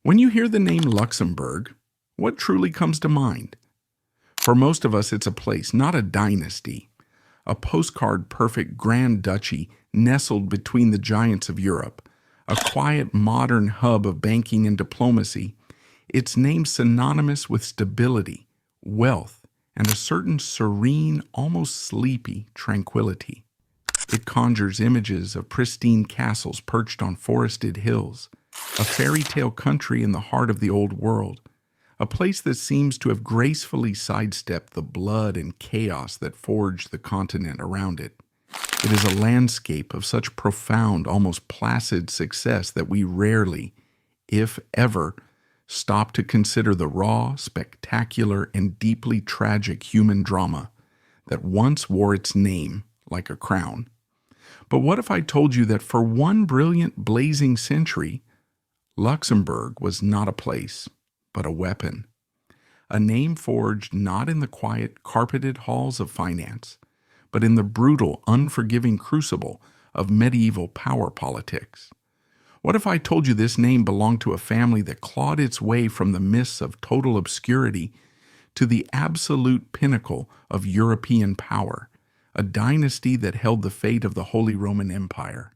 When you hear the name Luxembourg, what truly comes to mind? For most of us, it's a place, not a dynasty. A postcard perfect grand duchy nestled between the giants of Europe, a quiet modern hub of banking and diplomacy. Its name synonymous with stability, wealth, and a certain serene, almost sleepy tranquility. It conjures images of pristine castles perched on forested hills, a fairy tale country in the heart of the old world, a place that seems to have gracefully sidestepped the blood and chaos that forged the continent around it. It is a landscape of such profound, almost placid success that we rarely, if ever, stop to consider the raw, spectacular, and deeply tragic human drama that once wore its name like a crown. But what if I told you that for one brilliant, blazing century, Luxembourg was not a place, but a weapon? A name forged not in the quiet, carpeted halls of finance, but in the brutal, unforgiving crucible of medieval power politics. What if I told you this name belonged to a family that clawed its way from the mists of total obscurity to the absolute pinnacle of European power, a dynasty that held the fate of the Holy Roman Empire,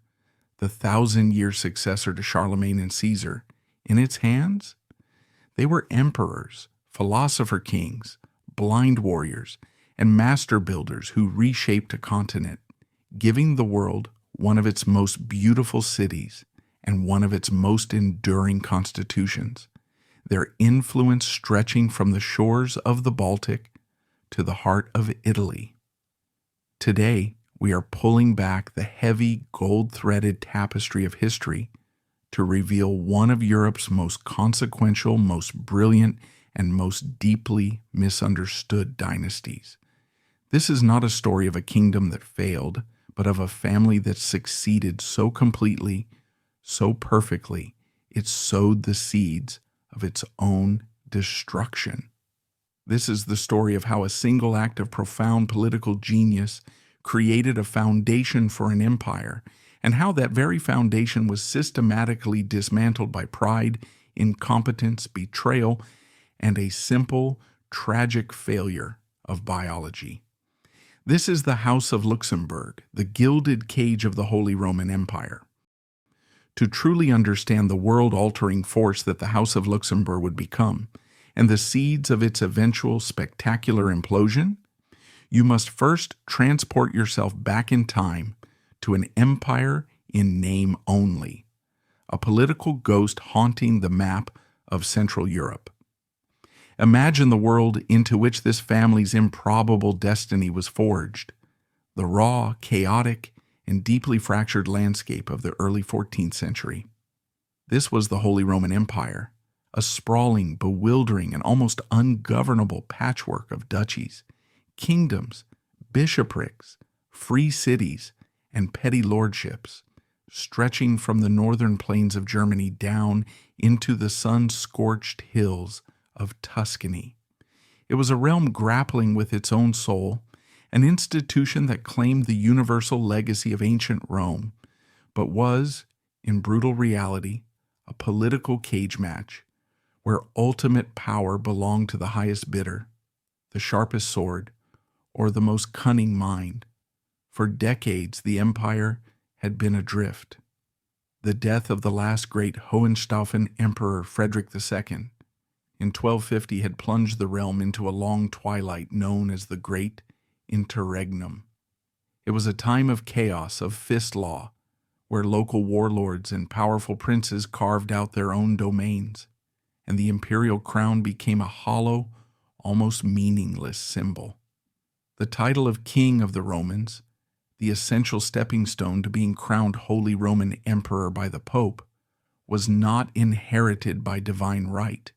the 1,000-year successor to Charlemagne and Caesar, in its hands? They were emperors, philosopher kings, blind warriors, and master builders who reshaped a continent, giving the world one of its most beautiful cities and one of its most enduring constitutions, their influence stretching from the shores of the Baltic to the heart of Italy. Today, we are pulling back the heavy, gold-threaded tapestry of history to reveal one of Europe's most consequential, most brilliant, and most deeply misunderstood dynasties. This is not a story of a kingdom that failed, but of a family that succeeded so completely, so perfectly, it sowed the seeds of its own destruction. This is the story of how a single act of profound political genius created a foundation for an empire, and how that very foundation was systematically dismantled by pride, incompetence, betrayal, and a simple, tragic failure of biology. This is the House of Luxembourg, the gilded cage of the Holy Roman Empire. To truly understand the world-altering force that the House of Luxembourg would become, and the seeds of its eventual spectacular implosion, you must first transport yourself back in time to an empire in name only, a political ghost haunting the map of Central Europe. Imagine the world into which this family's improbable destiny was forged, the raw, chaotic, and deeply fractured landscape of the early 14th century. This was the Holy Roman Empire, a sprawling, bewildering, and almost ungovernable patchwork of duchies, kingdoms, bishoprics, free cities, and petty lordships, stretching from the northern plains of Germany down into the sun-scorched hills of Tuscany. It was a realm grappling with its own soul, an institution that claimed the universal legacy of ancient Rome, but was, in brutal reality, a political cage match where ultimate power belonged to the highest bidder, the sharpest sword, or the most cunning mind. For decades, the empire had been adrift. The death of the last great Hohenstaufen Emperor Frederick II in 1250 had plunged the realm into a long twilight known as the Great Interregnum. It was a time of chaos, of fist law, where local warlords and powerful princes carved out their own domains, and the imperial crown became a hollow, almost meaningless symbol. The title of King of the Romans, the essential stepping stone to being crowned Holy Roman Emperor by the Pope, was not inherited by divine right.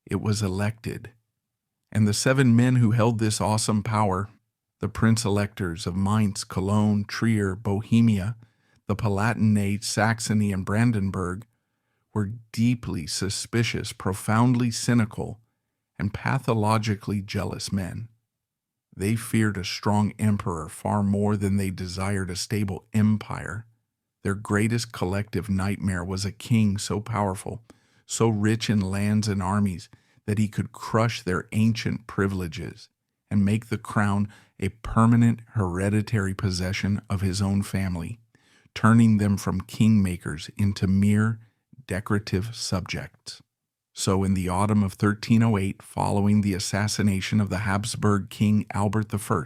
It was elected. And the 7 men who held this awesome power, the prince-electors of Mainz, Cologne, Trier, Bohemia, the Palatinate, Saxony, and Brandenburg, were deeply suspicious, profoundly cynical, and pathologically jealous men. They feared a strong emperor far more than they desired a stable empire. Their greatest collective nightmare was a king so powerful, so rich in lands and armies that he could crush their ancient privileges and make the crown a permanent hereditary possession of his own family, turning them from kingmakers into mere decorative subjects. So in the autumn of 1308, following the assassination of the Habsburg king Albert I,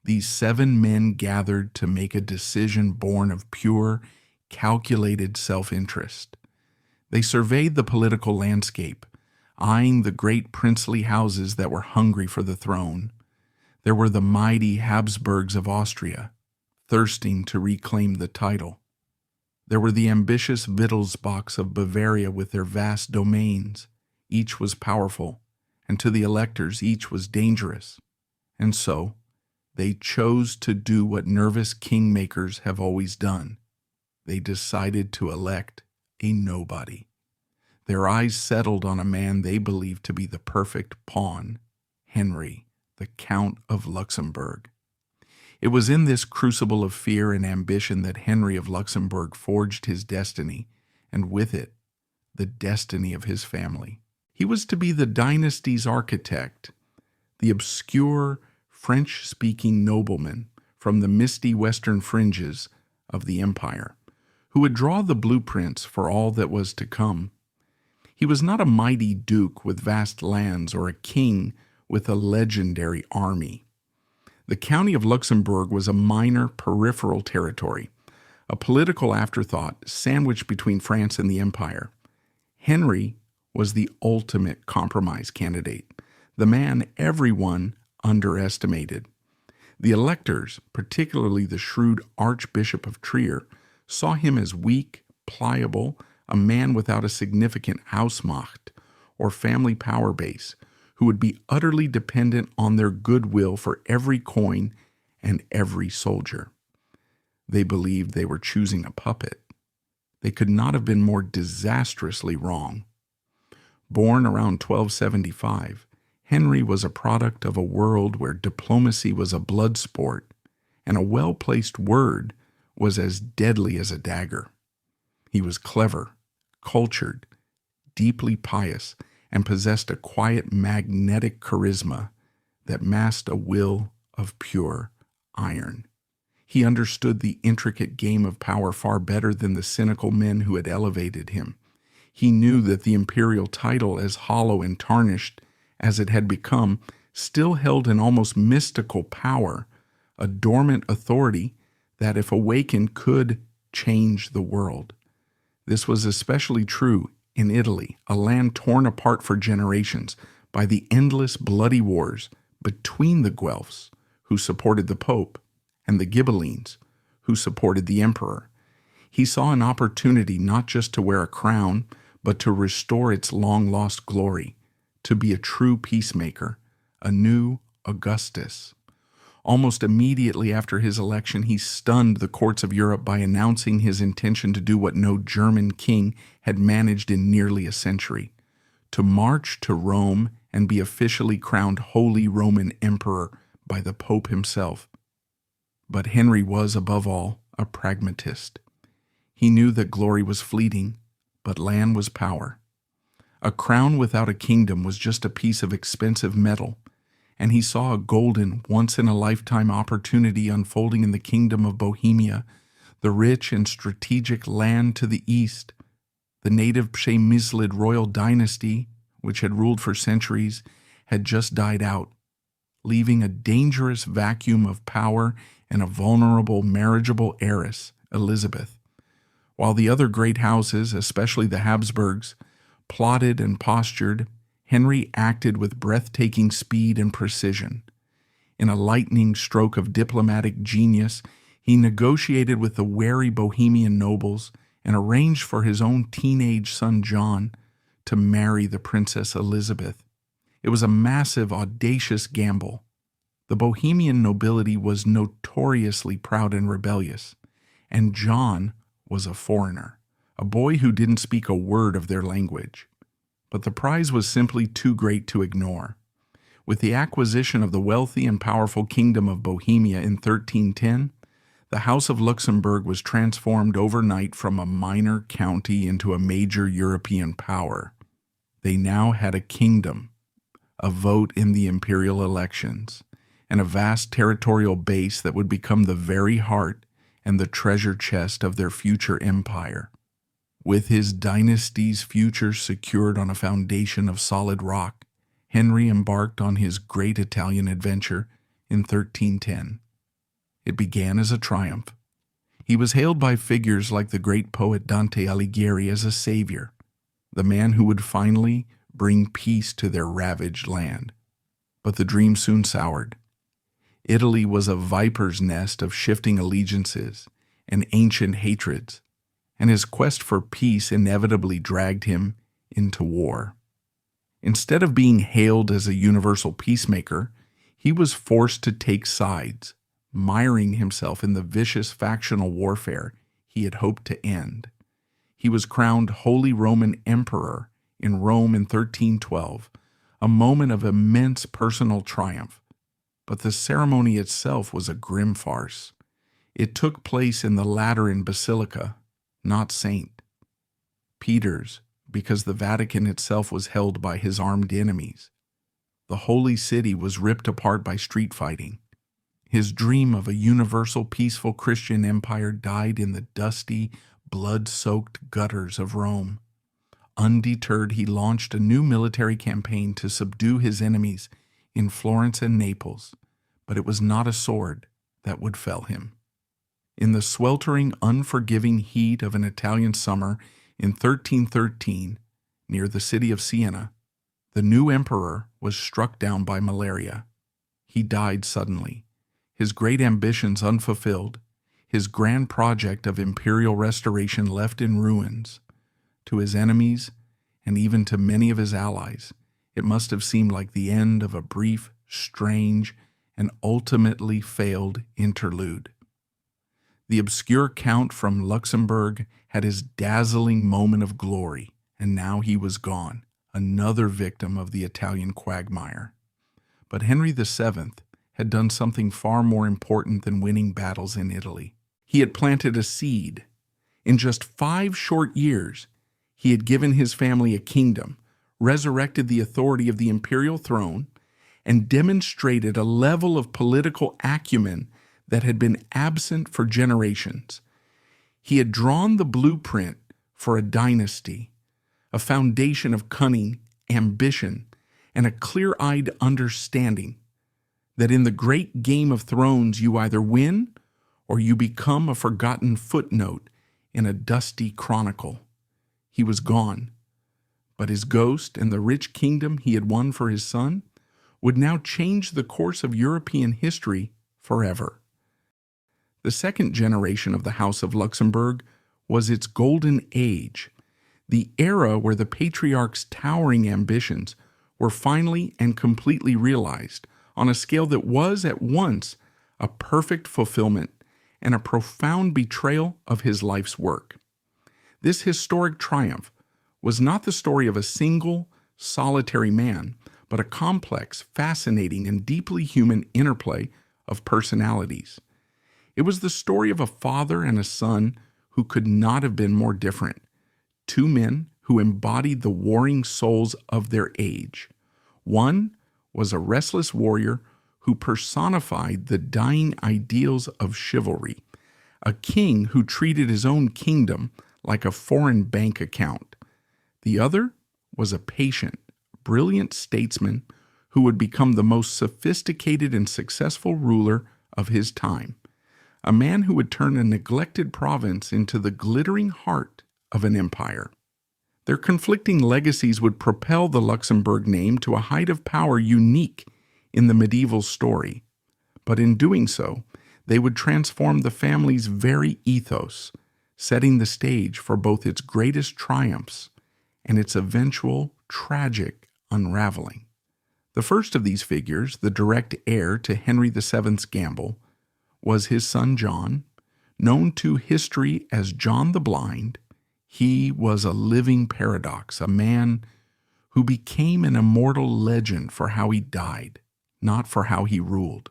these 7 men gathered to make a decision born of pure, calculated self-interest. They surveyed the political landscape, eyeing the great princely houses that were hungry for the throne. There were the mighty Habsburgs of Austria, thirsting to reclaim the title. There were the ambitious Wittelsbachs of Bavaria with their vast domains. Each was powerful, and to the electors each was dangerous. And so, they chose to do what nervous kingmakers have always done. They decided to elect a nobody. Their eyes settled on a man they believed to be the perfect pawn, Henry, the Count of Luxembourg. It was in this crucible of fear and ambition that Henry of Luxembourg forged his destiny, and with it, the destiny of his family. He was to be the dynasty's architect, the obscure French-speaking nobleman from the misty western fringes of the empire, who would draw the blueprints for all that was to come. He was not a mighty duke with vast lands or a king with a legendary army. The county of Luxembourg was a minor peripheral territory, a political afterthought sandwiched between France and the empire. Henry was the ultimate compromise candidate, the man everyone underestimated. The electors, particularly the shrewd Archbishop of Trier, saw him as weak, pliable, a man without a significant Hausmacht or family power base, who would be utterly dependent on their goodwill for every coin and every soldier. They believed they were choosing a puppet. They could not have been more disastrously wrong. Born around 1275, Henry was a product of a world where diplomacy was a blood sport, and a well-placed word was as deadly as a dagger. He was clever, cultured, deeply pious, and possessed a quiet magnetic charisma that masked a will of pure iron. He understood the intricate game of power far better than the cynical men who had elevated him. He knew that the imperial title, as hollow and tarnished as it had become, still held an almost mystical power, a dormant authority that, if awakened, could change the world. This was especially true in Italy, a land torn apart for generations by the endless bloody wars between the Guelphs, who supported the Pope, and the Ghibellines, who supported the Emperor. He saw an opportunity not just to wear a crown, but to restore its long-lost glory, to be a true peacemaker, a new Augustus. Almost immediately after his election, he stunned the courts of Europe by announcing his intention to do what no German king had managed in nearly a century, to march to Rome and be officially crowned Holy Roman Emperor by the Pope himself. But Henry was, above all, a pragmatist. He knew that glory was fleeting, but land was power. A crown without a kingdom was just a piece of expensive metal, and he saw a golden, once-in-a-lifetime opportunity unfolding in the kingdom of Bohemia, the rich and strategic land to the east. The native Przemyslid royal dynasty, which had ruled for centuries, had just died out, leaving a dangerous vacuum of power and a vulnerable, marriageable heiress, Elizabeth. While the other great houses, especially the Habsburgs, plotted and postured, Henry acted with breathtaking speed and precision. In a lightning stroke of diplomatic genius, he negotiated with the wary Bohemian nobles and arranged for his own teenage son John to marry the Princess Elizabeth. It was a massive, audacious gamble. The Bohemian nobility was notoriously proud and rebellious, and John was a foreigner, a boy who didn't speak a word of their language. But the prize was simply too great to ignore. With the acquisition of the wealthy and powerful kingdom of Bohemia in 1310, The House of Luxembourg was transformed overnight from a minor county into a major European power. They now had a kingdom, a vote in the imperial elections, and a vast territorial base that would become the very heart and the treasure chest of their future empire. With his dynasty's future secured on a foundation of solid rock, Henry embarked on his great Italian adventure in 1310. It began as a triumph. He was hailed by figures like the great poet Dante Alighieri as a savior, the man who would finally bring peace to their ravaged land. But the dream soon soured. Italy was a viper's nest of shifting allegiances and ancient hatreds, and his quest for peace inevitably dragged him into war. Instead of being hailed as a universal peacemaker, he was forced to take sides, miring himself in the vicious factional warfare he had hoped to end. He was crowned Holy Roman Emperor in Rome in 1312, a moment of immense personal triumph. But the ceremony itself was a grim farce. It took place in the Lateran Basilica, not St. Peter's, because the Vatican itself was held by his armed enemies. The Holy City was ripped apart by street fighting. His dream of a universal peaceful Christian empire died in the dusty, blood-soaked gutters of Rome. Undeterred, he launched a new military campaign to subdue his enemies in Florence and Naples, but it was not a sword that would fell him. In the sweltering, unforgiving heat of an Italian summer in 1313, near the city of Siena, the new emperor was struck down by malaria. He died suddenly, his great ambitions unfulfilled, his grand project of imperial restoration left in ruins. To his enemies, and even to many of his allies, it must have seemed like the end of a brief, strange, and ultimately failed interlude. The obscure count from Luxembourg had his dazzling moment of glory, and now he was gone, another victim of the Italian quagmire. But Henry VII had done something far more important than winning battles in Italy. He had planted a seed. In just 5 short years, he had given his family a kingdom, resurrected the authority of the imperial throne, and demonstrated a level of political acumen that had been absent for generations. He had drawn the blueprint for a dynasty, a foundation of cunning, ambition, and a clear-eyed understanding that in the great game of thrones you either win or you become a forgotten footnote in a dusty chronicle. He was gone, but his ghost and the rich kingdom he had won for his son would now change the course of European history forever. The second generation of the House of Luxembourg was its golden age, the era where the patriarch's towering ambitions were finally and completely realized on a scale that was at once a perfect fulfillment and a profound betrayal of his life's work. This historic triumph was not the story of a single, solitary man, but a complex, fascinating, and deeply human interplay of personalities. It was the story of a father and a son who could not have been more different. 2 men who embodied the warring souls of their age. One was a restless warrior who personified the dying ideals of chivalry, a king who treated his own kingdom like a foreign bank account. The other was a patient, brilliant statesman who would become the most sophisticated and successful ruler of his time, a man who would turn a neglected province into the glittering heart of an empire. Their conflicting legacies would propel the Luxembourg name to a height of power unique in the medieval story, but in doing so, they would transform the family's very ethos, setting the stage for both its greatest triumphs and its eventual tragic unraveling. The first of these figures, the direct heir to Henry VII's gamble, was his son John, known to history as John the Blind. He was a living paradox, a man who became an immortal legend for how he died, not for how he ruled.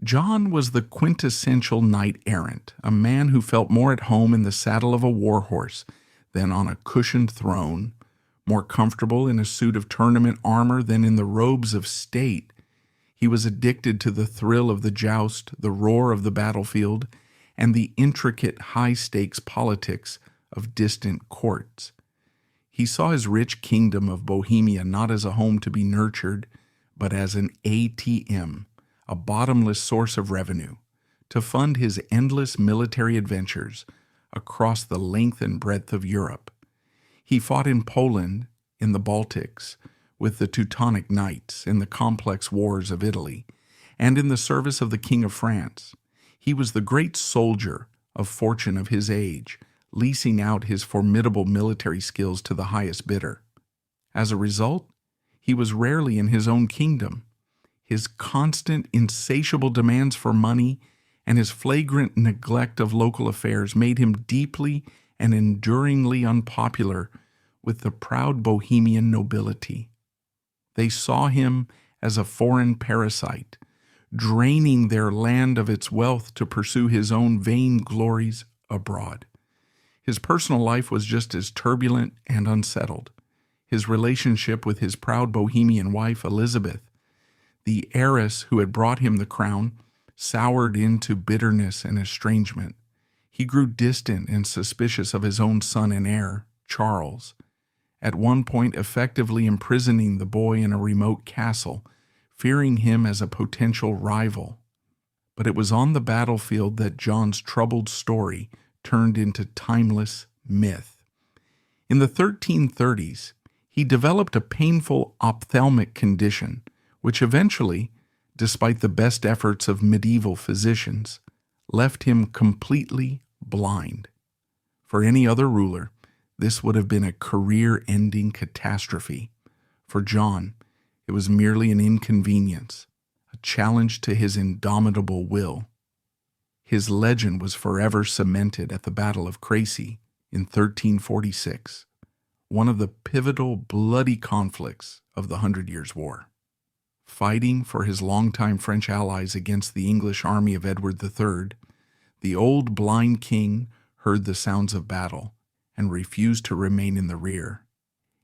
John was the quintessential knight-errant, a man who felt more at home in the saddle of a war horse than on a cushioned throne, more comfortable in a suit of tournament armor than in the robes of state. He was addicted to the thrill of the joust, the roar of the battlefield, and the intricate high-stakes politics of distant courts. He saw his rich kingdom of Bohemia not as a home to be nurtured, but as an ATM, a bottomless source of revenue, to fund his endless military adventures across the length and breadth of Europe. He fought in Poland, in the Baltics, with the Teutonic Knights, in the complex wars of Italy, and in the service of the King of France. He was the great soldier of fortune of his age, leasing out his formidable military skills to the highest bidder. As a result, he was rarely in his own kingdom. His constant, insatiable demands for money and his flagrant neglect of local affairs made him deeply and enduringly unpopular with the proud Bohemian nobility. They saw him as a foreign parasite, draining their land of its wealth to pursue his own vain glories abroad. His personal life was just as turbulent and unsettled. His relationship with his proud Bohemian wife, Elizabeth, the heiress who had brought him the crown, soured into bitterness and estrangement. He grew distant and suspicious of his own son and heir, Charles, at one point effectively imprisoning the boy in a remote castle, fearing him as a potential rival. But it was on the battlefield that John's troubled story turned into timeless myth. In the 1330s, he developed a painful ophthalmic condition, which eventually, despite the best efforts of medieval physicians, left him completely blind. For any other ruler, this would have been a career-ending catastrophe. For John, it was merely an inconvenience, a challenge to his indomitable will. His legend was forever cemented at the Battle of Crécy in 1346, one of the pivotal, bloody conflicts of the Hundred Years' War. Fighting for his longtime French allies against the English army of Edward III, the old blind king heard the sounds of battle and refused to remain in the rear.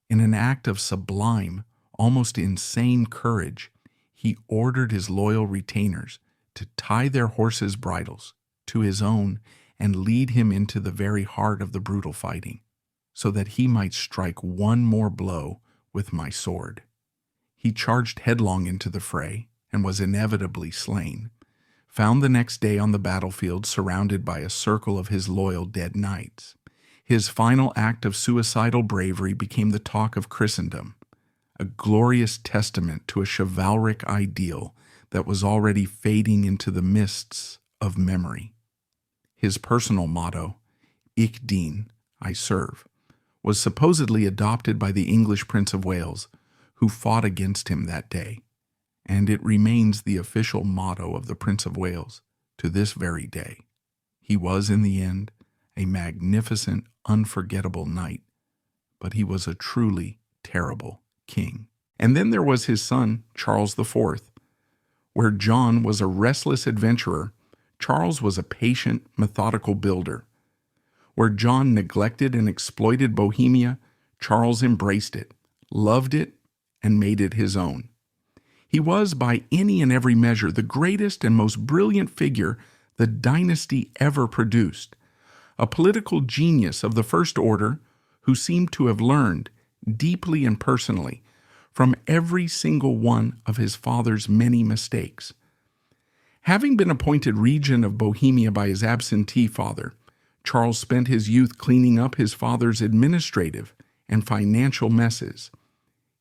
In an act of sublime, almost insane courage, he ordered his loyal retainers to tie their horses' bridles to his own and lead him into the very heart of the brutal fighting, so that he might strike one more blow with my sword. He charged headlong into the fray and was inevitably slain, found the next day on the battlefield surrounded by a circle of his loyal dead knights. His final act of suicidal bravery became the talk of Christendom, a glorious testament to a chivalric ideal that was already fading into the mists of memory. His personal motto, Ich dien, I serve, was supposedly adopted by the English Prince of Wales, who fought against him that day, and it remains the official motto of the Prince of Wales to this very day. He was, in the end, a magnificent, unforgettable knight, but he was a truly terrible king. And then there was his son, Charles IV. Where John was a restless adventurer, Charles was a patient, methodical builder. Where John neglected and exploited Bohemia, Charles embraced it, loved it, and made it his own. He was, by any and every measure, the greatest and most brilliant figure the dynasty ever produced, a political genius of the first order who seemed to have learned, deeply and personally, from every single one of his father's many mistakes. Having been appointed regent of Bohemia by his absentee father, Charles spent his youth cleaning up his father's administrative and financial messes.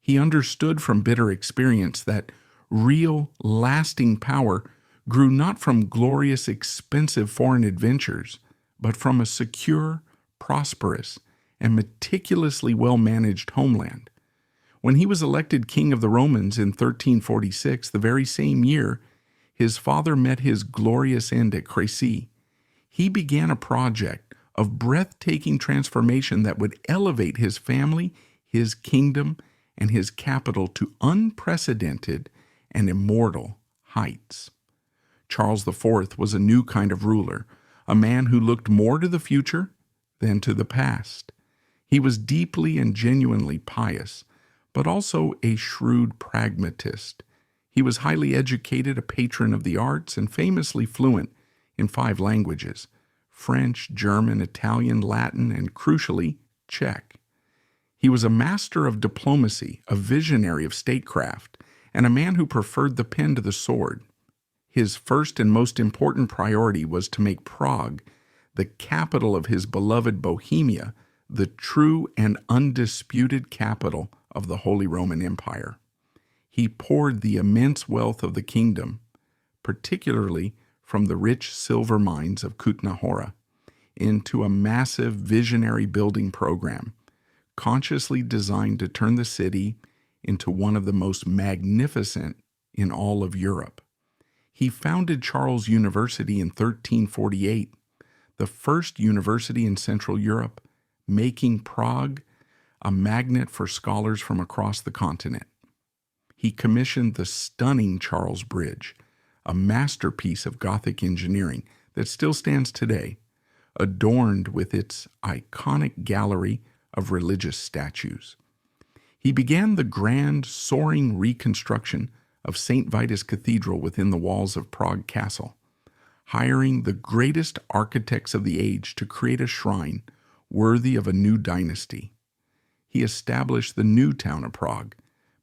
He understood from bitter experience that real, lasting power grew not from glorious, expensive foreign adventures, but from a secure, prosperous, and meticulously well-managed homeland. When he was elected king of the Romans in 1346, the very same year, his father met his glorious end at Crécy. He began a project of breathtaking transformation that would elevate his family, his kingdom, and his capital to unprecedented and immortal heights. Charles IV was a new kind of ruler, a man who looked more to the future than to the past. He was deeply and genuinely pious, but also a shrewd pragmatist. He was highly educated, a patron of the arts, and famously fluent in 5 languages: French, German, Italian, Latin, and crucially, Czech. He was a master of diplomacy, a visionary of statecraft, and a man who preferred the pen to the sword. His first and most important priority was to make Prague, the capital of his beloved Bohemia, the true and undisputed capital of the Holy Roman Empire. He poured the immense wealth of the kingdom, particularly from the rich silver mines of Kutna Hora, into a massive visionary building program, consciously designed to turn the city into one of the most magnificent in all of Europe. He founded Charles University in 1348, the first university in Central Europe, making Prague a magnet for scholars from across the continent. He commissioned the stunning Charles Bridge, a masterpiece of Gothic engineering that still stands today, adorned with its iconic gallery of religious statues. He began the grand, soaring reconstruction of St. Vitus Cathedral within the walls of Prague Castle, hiring the greatest architects of the age to create a shrine worthy of a new dynasty. He established the new town of Prague,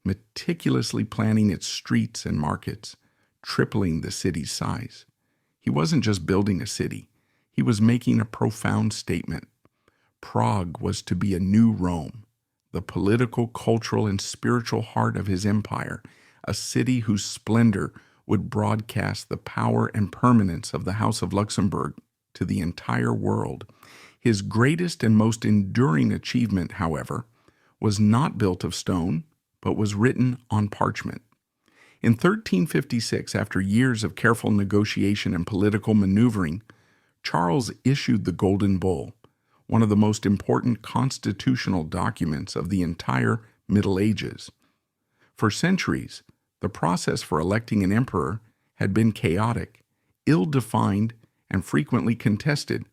meticulously planning its streets and markets, tripling the city's size. He wasn't just building a city, he was making a profound statement. Prague was to be a new Rome, the political, cultural, and spiritual heart of his empire, a city whose splendor would broadcast the power and permanence of the House of Luxembourg to the entire world. His greatest and most enduring achievement, however, was not built of stone, but was written on parchment. In 1356, after years of careful negotiation and political maneuvering, Charles issued the Golden Bull, one of the most important constitutional documents of the entire Middle Ages. For centuries, the process for electing an emperor had been chaotic, ill-defined, and frequently contested,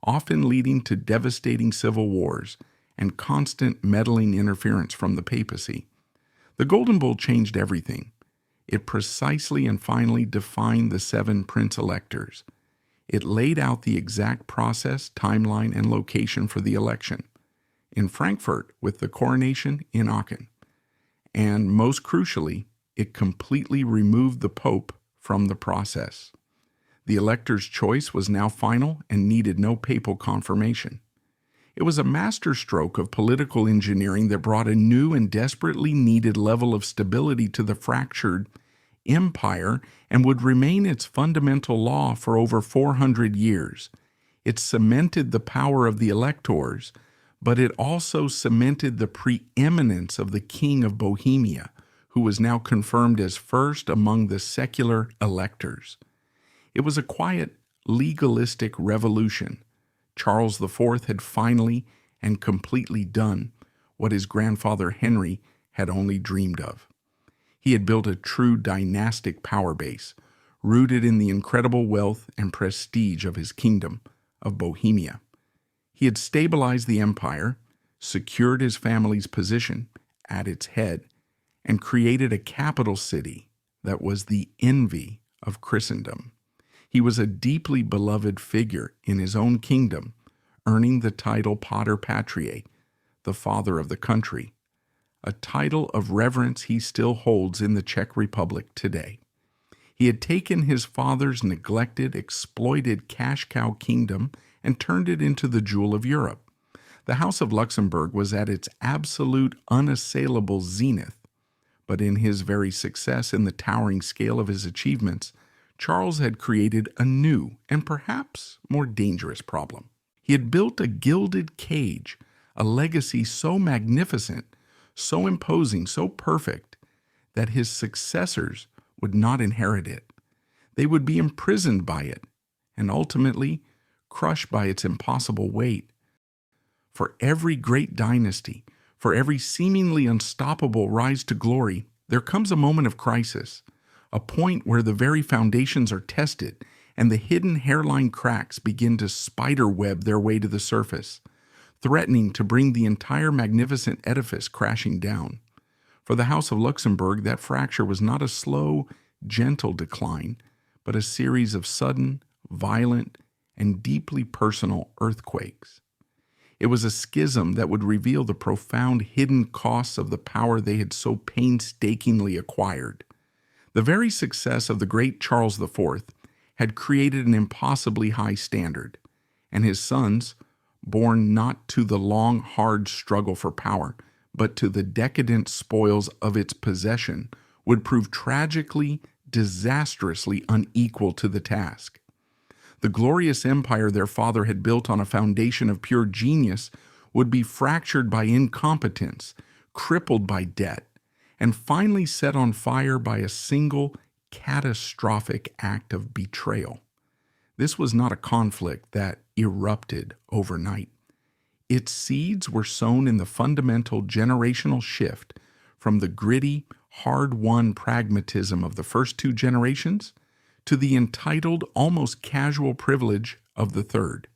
often leading to devastating civil wars and constant meddling interference from the papacy. The Golden Bull changed everything. It precisely and finally defined the 7 prince-electors. It laid out the exact process, timeline, and location for the election, in Frankfurt with the coronation in Aachen. And most crucially, it completely removed the Pope from the process. The elector's choice was now final and needed no papal confirmation. It was a masterstroke of political engineering that brought a new and desperately needed level of stability to the fractured empire and would remain its fundamental law for over 400 years. It cemented the power of the electors, but it also cemented the preeminence of the King of Bohemia, who was now confirmed as first among the secular electors. It was a quiet, legalistic revolution. Charles IV had finally and completely done what his grandfather Henry had only dreamed of. He had built a true dynastic power base, rooted in the incredible wealth and prestige of his kingdom of Bohemia. He had stabilized the empire, secured his family's position at its head, and created a capital city that was the envy of Christendom. He was a deeply beloved figure in his own kingdom, earning the title Pater Patriae, the father of the country, a title of reverence he still holds in the Czech Republic today. He had taken his father's neglected, exploited cash cow kingdom and turned it into the jewel of Europe. The House of Luxembourg was at its absolute, unassailable zenith, but in his very success in the towering scale of his achievements, Charles had created a new and perhaps more dangerous problem. He had built a gilded cage, a legacy so magnificent, so imposing, so perfect, that his successors would not inherit it. They would be imprisoned by it, and ultimately crushed by its impossible weight. For every great dynasty, for every seemingly unstoppable rise to glory, there comes a moment of crisis, a point where the very foundations are tested and the hidden hairline cracks begin to spiderweb their way to the surface, threatening to bring the entire magnificent edifice crashing down. For the House of Luxembourg, that fracture was not a slow, gentle decline, but a series of sudden, violent, and deeply personal earthquakes. It was a schism that would reveal the profound hidden costs of the power they had so painstakingly acquired. The very success of the great Charles IV had created an impossibly high standard, and his sons, born not to the long, hard struggle for power, but to the decadent spoils of its possession, would prove tragically, disastrously unequal to the task. The glorious empire their father had built on a foundation of pure genius would be fractured by incompetence, crippled by debt, and finally set on fire by a single catastrophic act of betrayal. This was not a conflict that erupted overnight. Its seeds were sown in the fundamental generational shift from the gritty, hard-won pragmatism of the first two generations to the entitled, almost casual privilege of the third.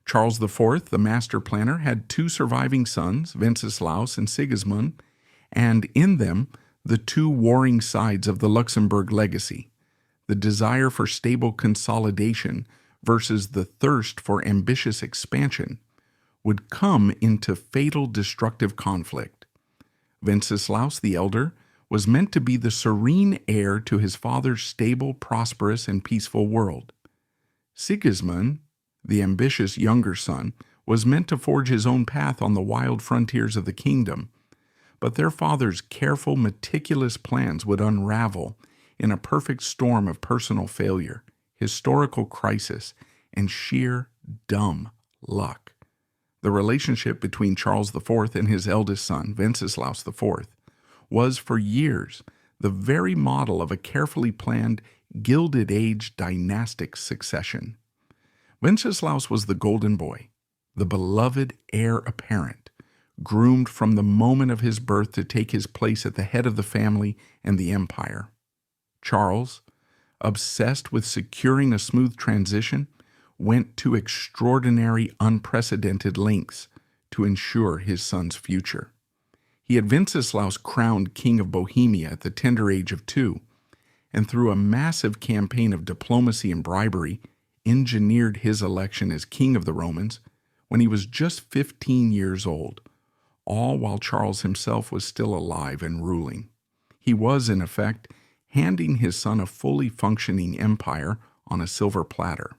Charles IV, the master planner, had two surviving sons, Wenceslaus and Sigismund, and in them the two warring sides of the Luxembourg legacy, the desire for stable consolidation versus the thirst for ambitious expansion, would come into fatal destructive conflict. Wenceslaus the elder was meant to be the serene heir to his father's stable, prosperous, and peaceful world. Sigismund, the ambitious younger son, was meant to forge his own path on the wild frontiers of the kingdom, but their father's careful, meticulous plans would unravel in a perfect storm of personal failure, historical crisis, and sheer dumb luck. The relationship between Charles IV and his eldest son, Wenceslaus IV, was for years the very model of a carefully planned Gilded Age dynastic succession. Wenceslaus was the golden boy, the beloved heir apparent, groomed from the moment of his birth to take his place at the head of the family and the empire. Charles, obsessed with securing a smooth transition, went to extraordinary, unprecedented lengths to ensure his son's future. He had Wenceslaus crowned King of Bohemia at the tender age of 2, and through a massive campaign of diplomacy and bribery, engineered his election as King of the Romans when he was just 15 years old, all while Charles himself was still alive and ruling. He was, in effect, handing his son a fully functioning empire on a silver platter.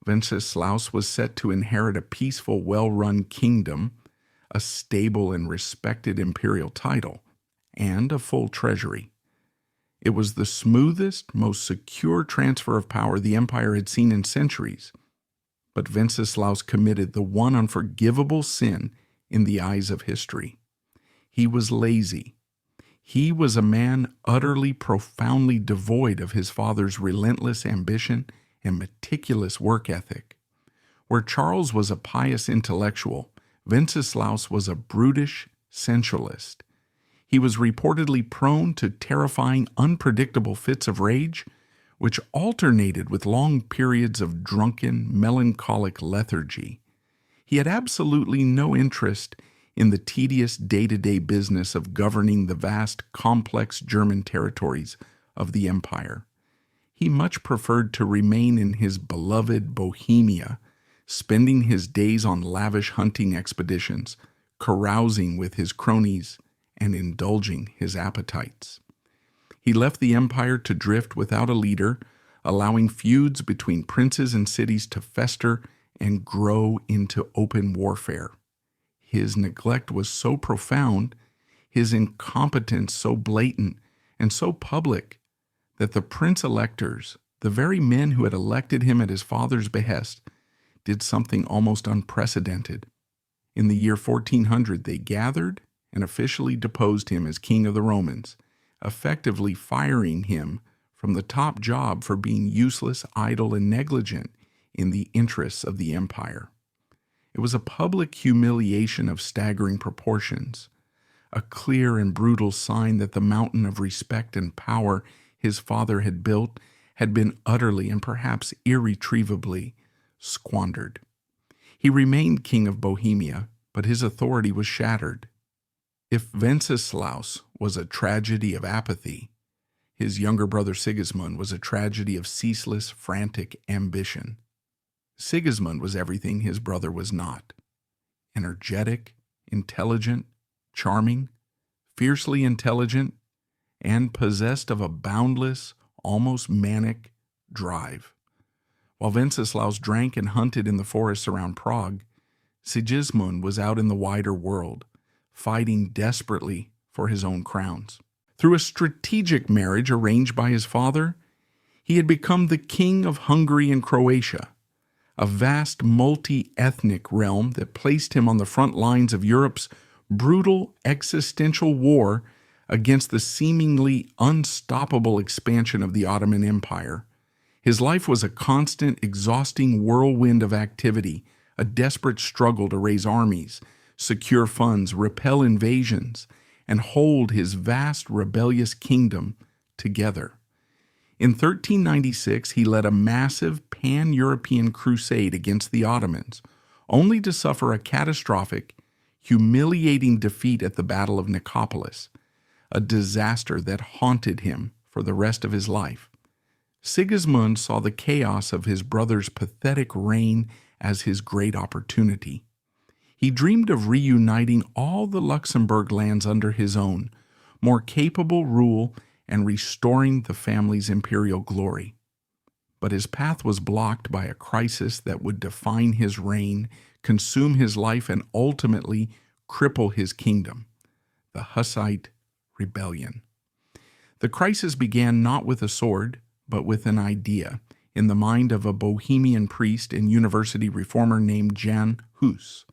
Wenceslaus was set to inherit a peaceful, well-run kingdom, a stable and respected imperial title, and a full treasury. It was the smoothest, most secure transfer of power the empire had seen in centuries. But Wenceslaus committed the one unforgivable sin in the eyes of history. He was lazy. He was a man utterly, profoundly devoid of his father's relentless ambition and meticulous work ethic. Where Charles was a pious intellectual, Wenceslaus was a brutish sensualist. He was reportedly prone to terrifying, unpredictable fits of rage, which alternated with long periods of drunken, melancholic lethargy. He had absolutely no interest in the tedious day-to-day business of governing the vast, complex German territories of the empire. He much preferred to remain in his beloved Bohemia, spending his days on lavish hunting expeditions, carousing with his cronies, and indulging his appetites. He left the empire to drift without a leader, allowing feuds between princes and cities to fester and grow into open warfare. His neglect was so profound, his incompetence so blatant and so public, that the prince-electors, the very men who had elected him at his father's behest, did something almost unprecedented. In the year 1400, they gathered and officially deposed him as King of the Romans, effectively firing him from the top job for being useless, idle, and negligent in the interests of the empire. It was a public humiliation of staggering proportions, a clear and brutal sign that the mountain of respect and power his father had built had been utterly and perhaps irretrievably squandered. He remained king of Bohemia, but his authority was shattered. If Wenceslaus was a tragedy of apathy, his younger brother Sigismund was a tragedy of ceaseless, frantic ambition. Sigismund was everything his brother was not: energetic, intelligent, charming, fiercely intelligent, and possessed of a boundless, almost manic drive. While Wenceslaus drank and hunted in the forests around Prague, Sigismund was out in the wider world, fighting desperately for his own crowns. Through a strategic marriage arranged by his father, he had become the king of Hungary and Croatia, a vast multi-ethnic realm that placed him on the front lines of Europe's brutal existential war against the seemingly unstoppable expansion of the Ottoman Empire. His life was a constant, exhausting whirlwind of activity, a desperate struggle to raise armies, secure funds, repel invasions, and hold his vast rebellious kingdom together. In 1396, he led a massive pan-European crusade against the Ottomans, only to suffer a catastrophic, humiliating defeat at the Battle of Nicopolis, a disaster that haunted him for the rest of his life. Sigismund saw the chaos of his brother's pathetic reign as his great opportunity. He dreamed of reuniting all the Luxembourg lands under his own, more capable rule and restoring the family's imperial glory. But his path was blocked by a crisis that would define his reign, consume his life, and ultimately cripple his kingdom: the Hussite Rebellion. The crisis began not with a sword, but with an idea in the mind of a Bohemian priest and university reformer named Jan Hus.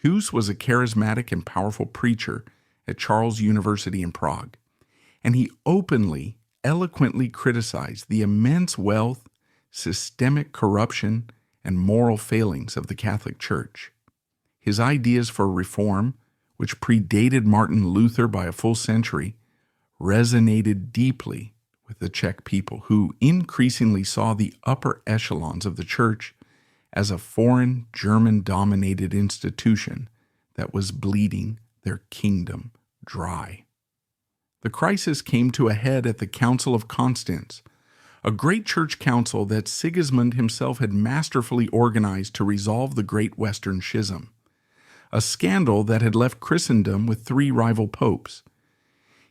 Hus was a charismatic and powerful preacher at Charles University in Prague, and he openly, eloquently criticized the immense wealth, systemic corruption, and moral failings of the Catholic Church. His ideas for reform, which predated Martin Luther by a full century, resonated deeply with the Czech people, who increasingly saw the upper echelons of the Church as a foreign, German-dominated institution that was bleeding their kingdom dry. The crisis came to a head at the Council of Constance, a great church council that Sigismund himself had masterfully organized to resolve the Great Western Schism, a scandal that had left Christendom with 3 rival popes.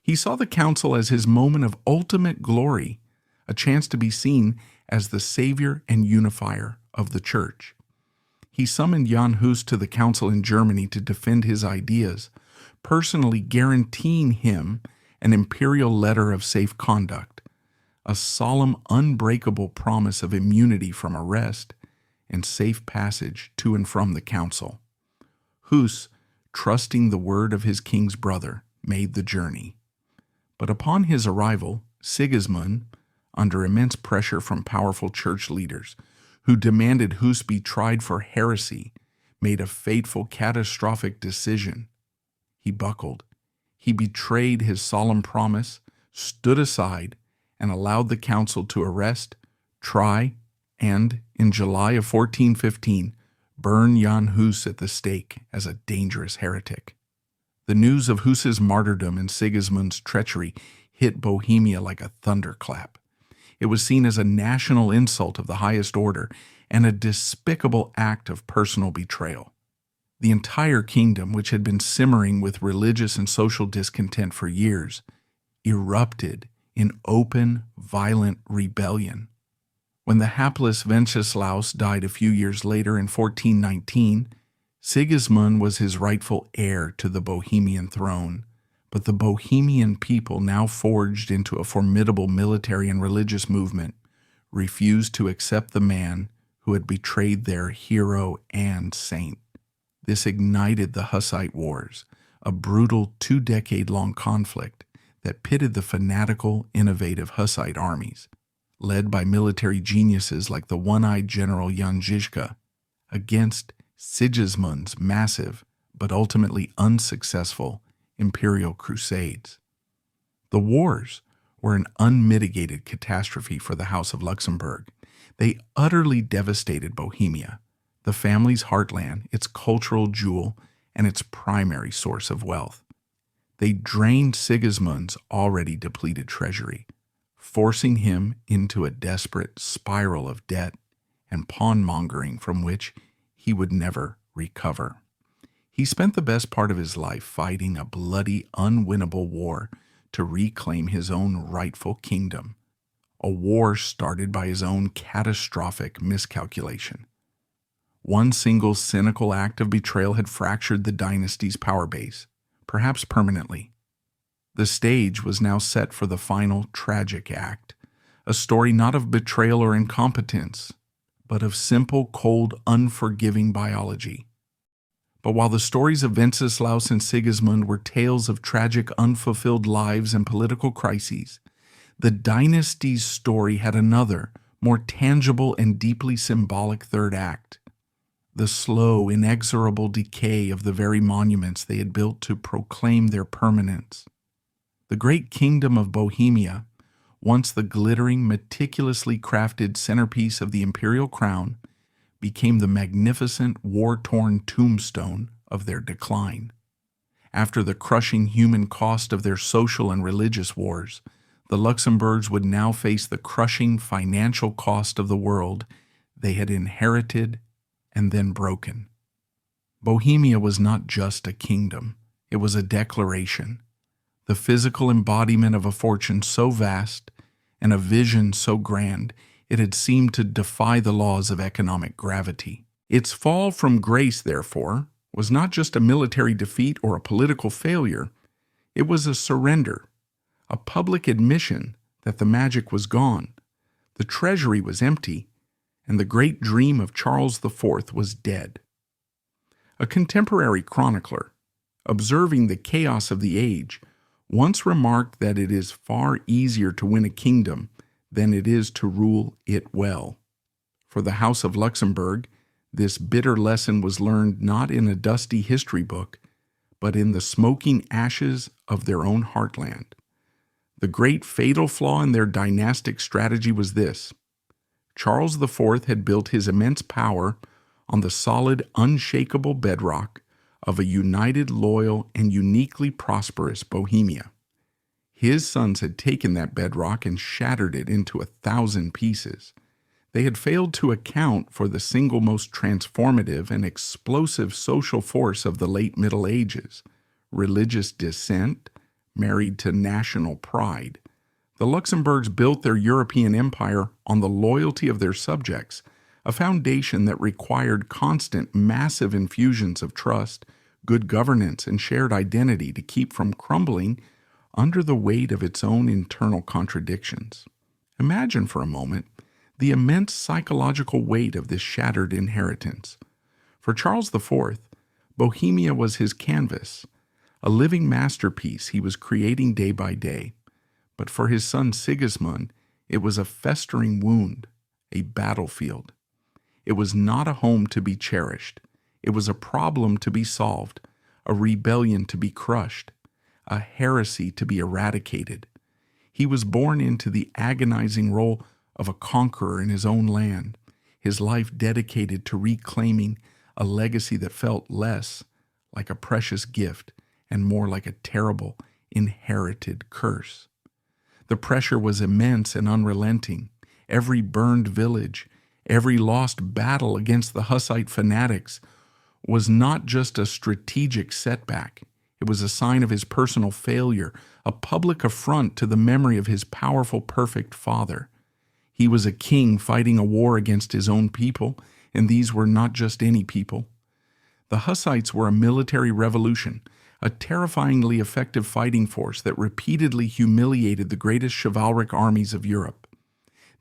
He saw the council as his moment of ultimate glory, a chance to be seen as the savior and unifier of the church. He summoned Jan Hus to the council in Germany to defend his ideas, personally guaranteeing him an imperial letter of safe conduct, a solemn, unbreakable promise of immunity from arrest and safe passage to and from the council. Hus, trusting the word of his king's brother, made the journey. But upon his arrival, Sigismund, under immense pressure from powerful church leaders who demanded Hus be tried for heresy, made a fateful, catastrophic decision. He buckled. He betrayed his solemn promise, stood aside, and allowed the council to arrest, try, and, in July of 1415, burn Jan Hus at the stake as a dangerous heretic. The news of Hus's martyrdom and Sigismund's treachery hit Bohemia like a thunderclap. It was seen as a national insult of the highest order and a despicable act of personal betrayal. The entire kingdom, which had been simmering with religious and social discontent for years, erupted in open, violent rebellion. When the hapless Wenceslaus died a few years later in 1419, Sigismund was his rightful heir to the Bohemian throne, but the Bohemian people, now forged into a formidable military and religious movement, refused to accept the man who had betrayed their hero and saint. This ignited the Hussite Wars, a brutal 2-decade-long conflict that pitted the fanatical, innovative Hussite armies, led by military geniuses like the one-eyed General Jan Žižka, against Sigismund's massive but ultimately unsuccessful imperial crusades. The wars were an unmitigated catastrophe for the House of Luxembourg. They utterly devastated Bohemia, the family's heartland, its cultural jewel, and its primary source of wealth. They drained Sigismund's already depleted treasury, forcing him into a desperate spiral of debt and pawn-mongering from which he would never recover. He spent the best part of his life fighting a bloody, unwinnable war to reclaim his own rightful kingdom, a war started by his own catastrophic miscalculation. One single cynical act of betrayal had fractured the dynasty's power base, perhaps permanently. The stage was now set for the final tragic act, a story not of betrayal or incompetence, but of simple, cold, unforgiving biology. But while the stories of Wenceslaus and Sigismund were tales of tragic, unfulfilled lives and political crises, the dynasty's story had another, more tangible and deeply symbolic third act: the slow, inexorable decay of the very monuments they had built to proclaim their permanence. The great kingdom of Bohemia, once the glittering, meticulously crafted centerpiece of the imperial crown, became the magnificent, war-torn tombstone of their decline. After the crushing human cost of their social and religious wars, the Luxembourgs would now face the crushing financial cost of the world they had inherited and then broken. Bohemia was not just a kingdom, it was a declaration, the physical embodiment of a fortune so vast and a vision so grand it had seemed to defy the laws of economic gravity. Its fall from grace, therefore, was not just a military defeat or a political failure. It was a surrender, a public admission that the magic was gone, the treasury was empty, and the great dream of Charles IV was dead. A contemporary chronicler, observing the chaos of the age, once remarked that it is far easier to win a kingdom than it is to rule it well. For the House of Luxembourg, this bitter lesson was learned not in a dusty history book, but in the smoking ashes of their own heartland. The great fatal flaw in their dynastic strategy was this: Charles IV had built his immense power on the solid, unshakable bedrock of a united, loyal, and uniquely prosperous Bohemia. His sons had taken that bedrock and shattered it into 1,000 pieces. They had failed to account for the single most transformative and explosive social force of the late Middle Ages: religious dissent married to national pride. The Luxembourgs built their European empire on the loyalty of their subjects, a foundation that required constant, massive infusions of trust, good governance, and shared identity to keep from crumbling under the weight of its own internal contradictions. Imagine for a moment the immense psychological weight of this shattered inheritance. For Charles IV, Bohemia was his canvas, a living masterpiece he was creating day by day. But for his son Sigismund, it was a festering wound, a battlefield. It was not a home to be cherished. It was a problem to be solved, a rebellion to be crushed, a heresy to be eradicated. He was born into the agonizing role of a conqueror in his own land, his life dedicated to reclaiming a legacy that felt less like a precious gift and more like a terrible, inherited curse. The pressure was immense and unrelenting. Every burned village, every lost battle against the Hussite fanatics was not just a strategic setback. It was a sign of his personal failure, a public affront to the memory of his powerful, perfect father. He was a king fighting a war against his own people, and these were not just any people. The Hussites were a military revolution, a terrifyingly effective fighting force that repeatedly humiliated the greatest chivalric armies of Europe.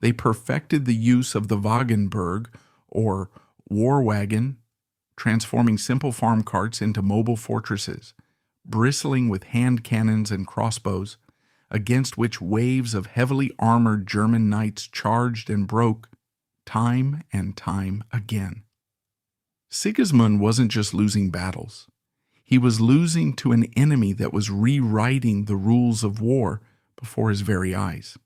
They perfected the use of the Wagenburg, or war wagon, transforming simple farm carts into mobile fortresses, bristling with hand cannons and crossbows, against which waves of heavily armored German knights charged and broke time and time again. Sigismund wasn't just losing battles. He was losing to an enemy that was rewriting the rules of war before his very eyes.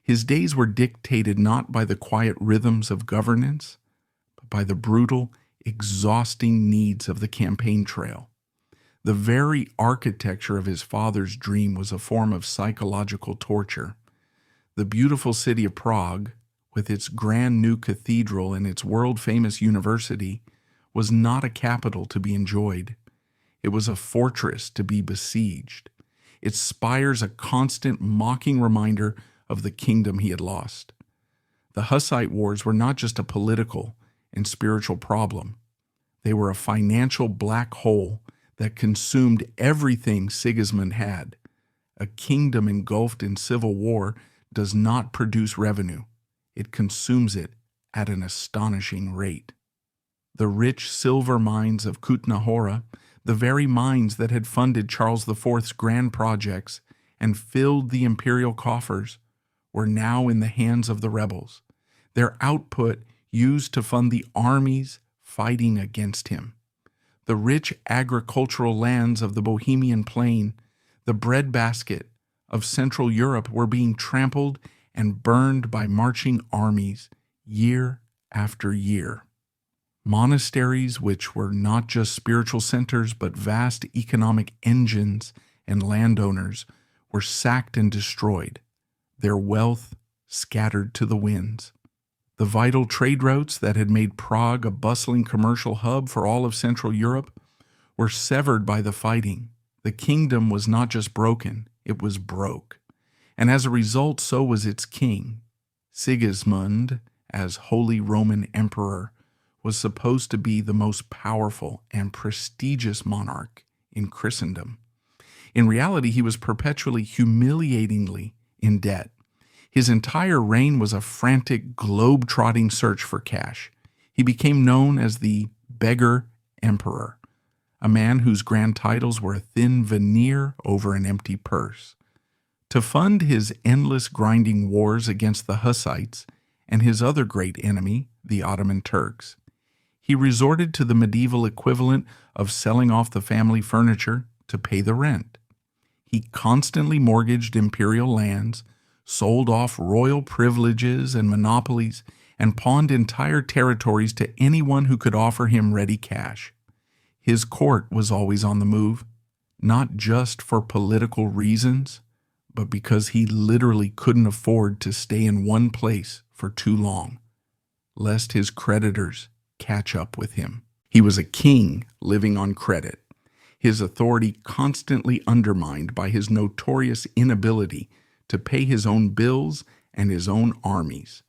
His days were dictated not by the quiet rhythms of governance, but by the brutal, exhausting needs of the campaign trail. The very architecture of his father's dream was a form of psychological torture. The beautiful city of Prague, with its grand new cathedral and its world-famous university, was not a capital to be enjoyed. It was a fortress to be besieged. Its spires a constant mocking reminder of the kingdom he had lost. The Hussite wars were not just a political and spiritual problem. They were a financial black hole that consumed everything Sigismund had. A kingdom engulfed in civil war does not produce revenue. It consumes it at an astonishing rate. The rich silver mines of Kutna Hora, the very mines that had funded Charles IV's grand projects and filled the imperial coffers, were now in the hands of the rebels, their output used to fund the armies fighting against him. The rich agricultural lands of the Bohemian plain, the breadbasket of Central Europe, were being trampled and burned by marching armies year after year. Monasteries, which were not just spiritual centers but vast economic engines and landowners, were sacked and destroyed, their wealth scattered to the winds. The vital trade routes that had made Prague a bustling commercial hub for all of Central Europe were severed by the fighting. The kingdom was not just broken, it was broke. And as a result, so was its king. Sigismund, as Holy Roman Emperor, was supposed to be the most powerful and prestigious monarch in Christendom. In reality, he was perpetually, humiliatingly in debt. His entire reign was a frantic, globe-trotting search for cash. He became known as the Beggar Emperor, a man whose grand titles were a thin veneer over an empty purse. To fund his endless grinding wars against the Hussites and his other great enemy, the Ottoman Turks, he resorted to the medieval equivalent of selling off the family furniture to pay the rent. He constantly mortgaged imperial lands, sold off royal privileges and monopolies, and pawned entire territories to anyone who could offer him ready cash. His court was always on the move, not just for political reasons, but because he literally couldn't afford to stay in one place for too long, lest his creditors catch up with him. He was a king living on credit, his authority constantly undermined by his notorious inability to pay his own bills and his own armies.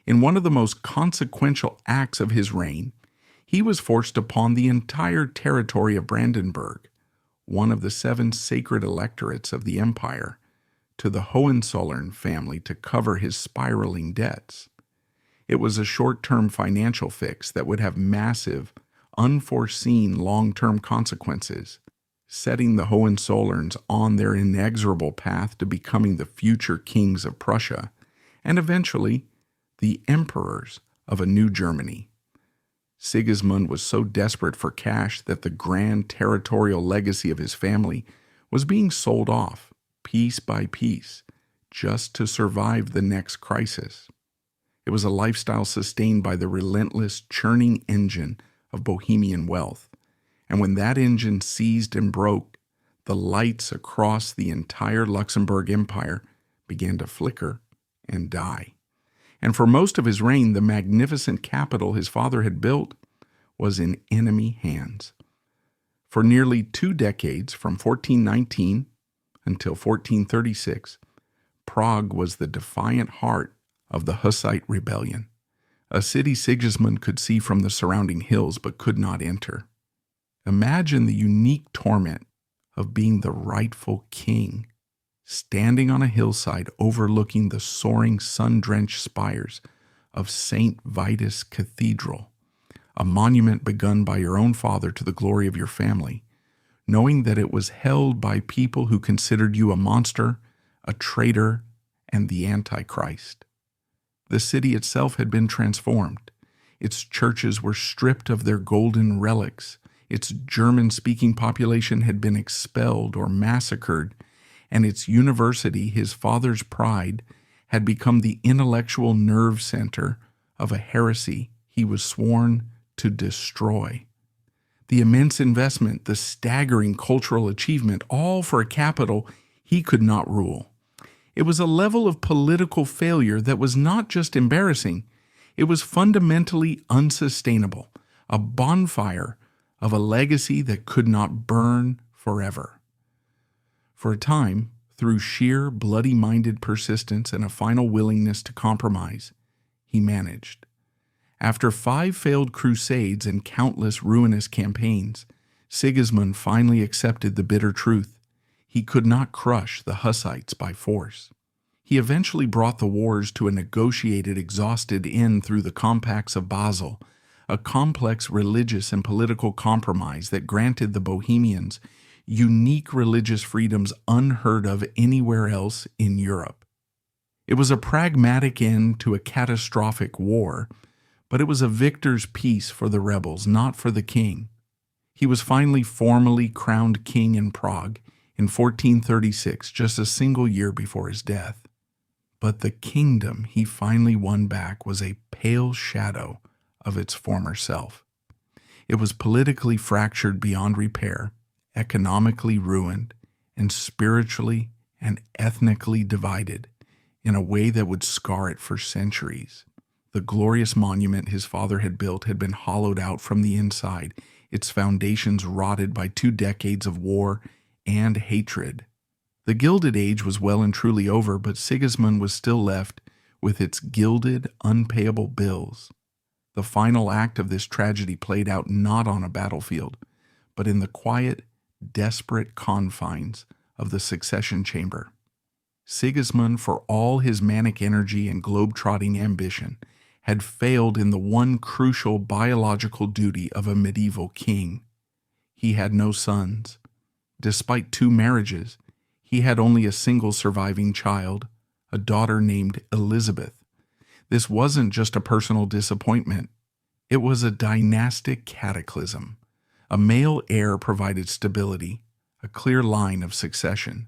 In one of the most consequential acts of his reign, he was forced to pawn the entire territory of Brandenburg, one of the 7 sacred electorates of the empire, to the Hohenzollern family to cover his spiraling debts. It was a short-term financial fix that would have massive, unforeseen long-term consequences, setting the Hohenzollerns on their inexorable path to becoming the future kings of Prussia, and eventually the emperors of a new Germany. Sigismund was so desperate for cash that the grand territorial legacy of his family was being sold off, piece by piece, just to survive the next crisis. It was a lifestyle sustained by the relentless churning engine of Bohemian wealth. And when that engine seized and broke, the lights across the entire Luxembourg Empire began to flicker and die. And for most of his reign, the magnificent capital his father had built was in enemy hands. For nearly 2 decades, from 1419 until 1436, Prague was the defiant heart of the Hussite rebellion, a city Sigismund could see from the surrounding hills but could not enter. Imagine the unique torment of being the rightful king, standing on a hillside overlooking the soaring sun-drenched spires of St. Vitus Cathedral, a monument begun by your own father to the glory of your family, knowing that it was held by people who considered you a monster, a traitor, and the Antichrist. The city itself had been transformed. Its churches were stripped of their golden relics. Its German-speaking population had been expelled or massacred, and its university, his father's pride, had become the intellectual nerve center of a heresy he was sworn to destroy. The immense investment, the staggering cultural achievement, all for a capital he could not rule. It was a level of political failure that was not just embarrassing, it was fundamentally unsustainable, a bonfire of a legacy that could not burn forever. For a time, through sheer bloody-minded persistence and a final willingness to compromise, he managed. After 5 failed crusades and countless ruinous campaigns, Sigismund finally accepted the bitter truth. He could not crush the Hussites by force. He eventually brought the wars to a negotiated, exhausted end through the Compacts of Basel, a complex religious and political compromise that granted the Bohemians unique religious freedoms unheard of anywhere else in Europe. It was a pragmatic end to a catastrophic war, but it was a victor's peace for the rebels, not for the king. He was finally formally crowned king in Prague in 1436, just a single year before his death. But the kingdom he finally won back was a pale shadow of its former self. It was politically fractured beyond repair, economically ruined, and spiritually and ethnically divided in a way that would scar it for centuries. The glorious monument his father had built had been hollowed out from the inside, its foundations rotted by 2 decades of war and hatred. The Gilded Age was well and truly over, but Sigismund was still left with its gilded, unpayable bills. The final act of this tragedy played out not on a battlefield, but in the quiet, desperate confines of the succession chamber. Sigismund, for all his manic energy and globe-trotting ambition, had failed in the one crucial biological duty of a medieval king. He had no sons. Despite 2 marriages, he had only a single surviving child, a daughter named Elizabeth. This wasn't just a personal disappointment. It was a dynastic cataclysm. A male heir provided stability, a clear line of succession.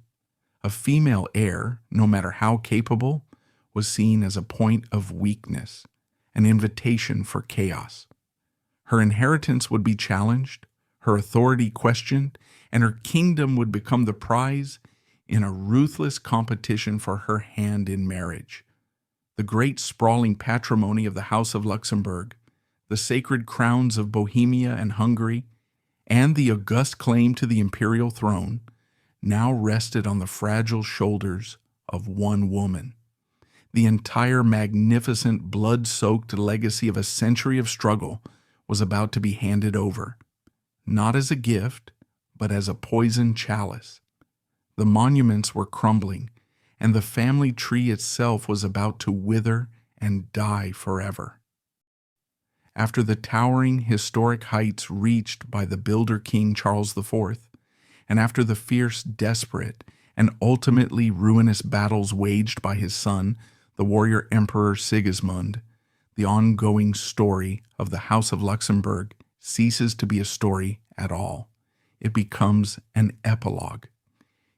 A female heir, no matter how capable, was seen as a point of weakness, an invitation for chaos. Her inheritance would be challenged, her authority questioned, and her kingdom would become the prize in a ruthless competition for her hand in marriage. The great sprawling patrimony of the House of Luxembourg, the sacred crowns of Bohemia and Hungary, and the august claim to the imperial throne now rested on the fragile shoulders of one woman. The entire magnificent, blood-soaked legacy of a century of struggle was about to be handed over, not as a gift, but as a poisoned chalice. The monuments were crumbling, and the family tree itself was about to wither and die forever. After the towering historic heights reached by the builder King Charles IV, and after the fierce, desperate, and ultimately ruinous battles waged by his son, the warrior Emperor Sigismund, the ongoing story of the House of Luxembourg ceases to be a story at all. It becomes an epilogue.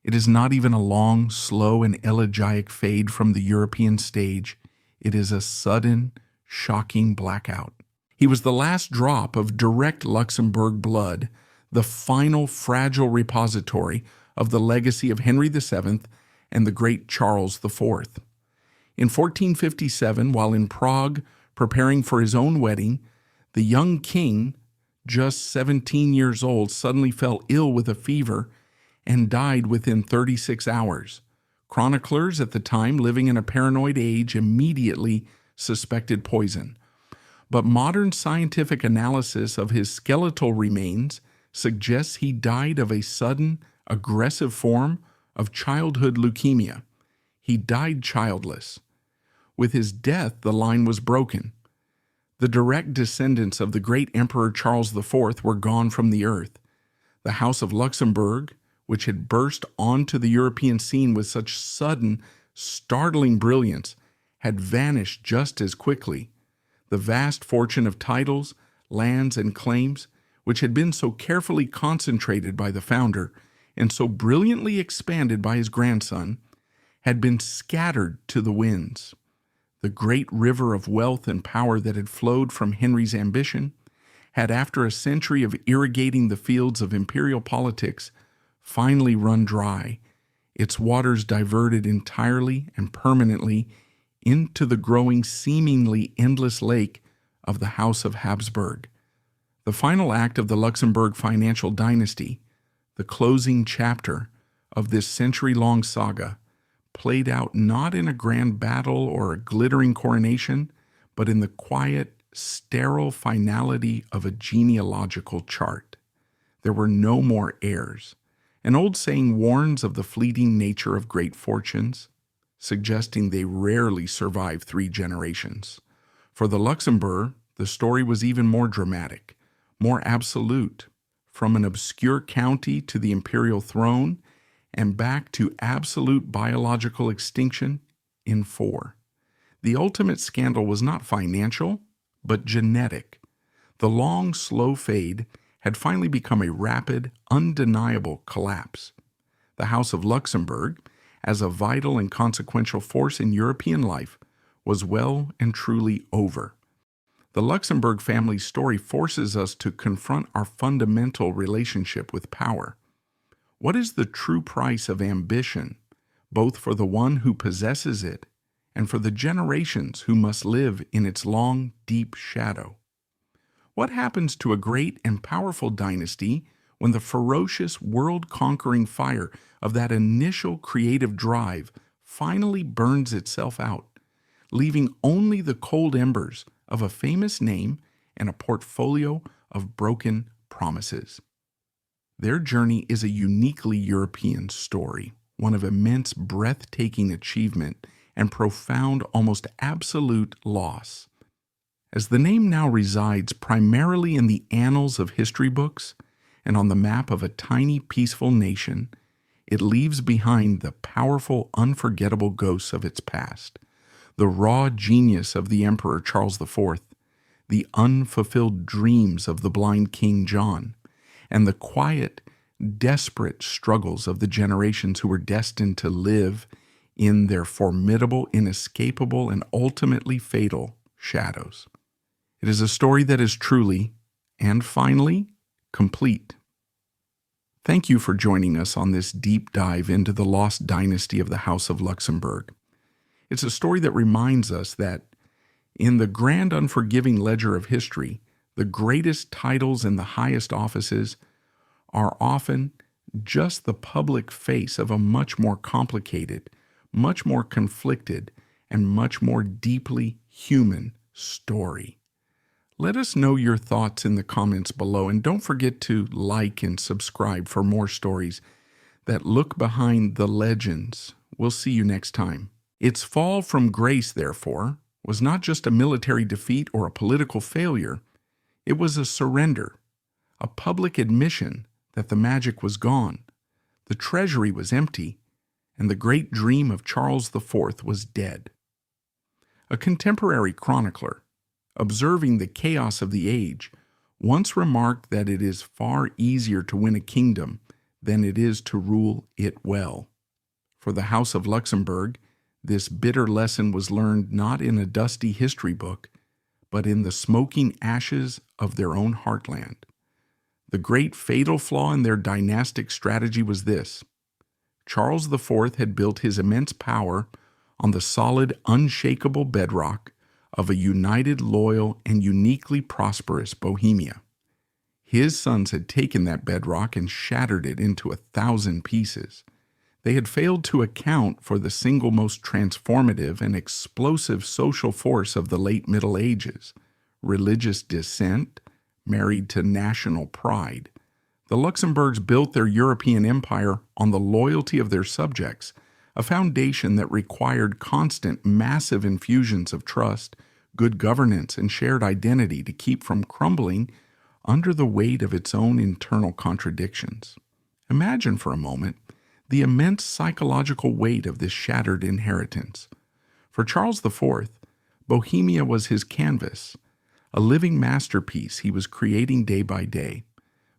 It is not even a long, slow, and elegiac fade from the European stage. It is a sudden, shocking blackout. He was the last drop of direct Luxembourg blood, the final fragile repository of the legacy of Henry VII and the great Charles IV. In 1457, while in Prague preparing for his own wedding, the young king, just 17 years old, suddenly fell ill with a fever and died within 36 hours. Chroniclers at the time, living in a paranoid age, immediately suspected poison. But modern scientific analysis of his skeletal remains suggests he died of a sudden, aggressive form of childhood leukemia. He died childless. With his death, the line was broken. The direct descendants of the great Emperor Charles IV were gone from the earth. The House of Luxembourg, which had burst onto the European scene with such sudden, startling brilliance, had vanished just as quickly. The vast fortune of titles, lands, and claims, which had been so carefully concentrated by the founder, and so brilliantly expanded by his grandson, had been scattered to the winds. The great river of wealth and power that had flowed from Henry's ambition had, after a century of irrigating the fields of imperial politics, finally run dry, its waters diverted entirely and permanently into the growing, seemingly endless lake of the House of Habsburg. The final act of the Luxembourg financial dynasty, the closing chapter of this century-long saga, played out not in a grand battle or a glittering coronation, but in the quiet, sterile finality of a genealogical chart. There were no more heirs. An old saying warns of the fleeting nature of great fortunes, suggesting they rarely survive 3 generations. For the Luxembourg, the story was even more dramatic, more absolute, from an obscure county to the imperial throne and back to absolute biological extinction in 4. The ultimate scandal was not financial, but genetic. The long, slow fade had finally become a rapid, undeniable collapse. The House of Luxembourg, as a vital and consequential force in European life, was well and truly over. The Luxembourg family's story forces us to confront our fundamental relationship with power. What is the true price of ambition, both for the one who possesses it and for the generations who must live in its long, deep shadow? What happens to a great and powerful dynasty when the ferocious, world-conquering fire of that initial creative drive finally burns itself out, leaving only the cold embers of a famous name and a portfolio of broken promises? Their journey is a uniquely European story, one of immense, breathtaking achievement and profound, almost absolute loss. As the name now resides primarily in the annals of history books and on the map of a tiny, peaceful nation, it leaves behind the powerful, unforgettable ghosts of its past, the raw genius of the Emperor Charles IV, the unfulfilled dreams of the blind King John, and the quiet, desperate struggles of the generations who were destined to live in their formidable, inescapable, and ultimately fatal shadows. It is a story that is truly, and finally, complete. Thank you for joining us on this deep dive into the lost dynasty of the House of Luxembourg. It's a story that reminds us that, in the grand unforgiving ledger of history, the greatest titles and the highest offices are often just the public face of a much more complicated, much more conflicted, and much more deeply human story. Let us know your thoughts in the comments below, and don't forget to like and subscribe for more stories that look behind the legends. We'll see you next time. Its fall from grace, therefore, was not just a military defeat or a political failure. It was a surrender, a public admission that the magic was gone, the treasury was empty, and the great dream of Charles IV was dead. A contemporary chronicler, observing the chaos of the age, once remarked that it is far easier to win a kingdom than it is to rule it well. For the House of Luxembourg, this bitter lesson was learned not in a dusty history book, but in the smoking ashes of their own heartland. The great fatal flaw in their dynastic strategy was this: Charles IV had built his immense power on the solid, unshakable bedrock of a united, loyal, and uniquely prosperous Bohemia. His sons had taken that bedrock and shattered it into 1,000 pieces. They had failed to account for the single most transformative and explosive social force of the late Middle Ages: religious dissent married to national pride. The Luxembourgs built their European empire on the loyalty of their subjects, a foundation that required constant, massive infusions of trust, good governance, and shared identity to keep from crumbling under the weight of its own internal contradictions. Imagine for a moment the immense psychological weight of this shattered inheritance. For Charles IV, Bohemia was his canvas, a living masterpiece he was creating day by day.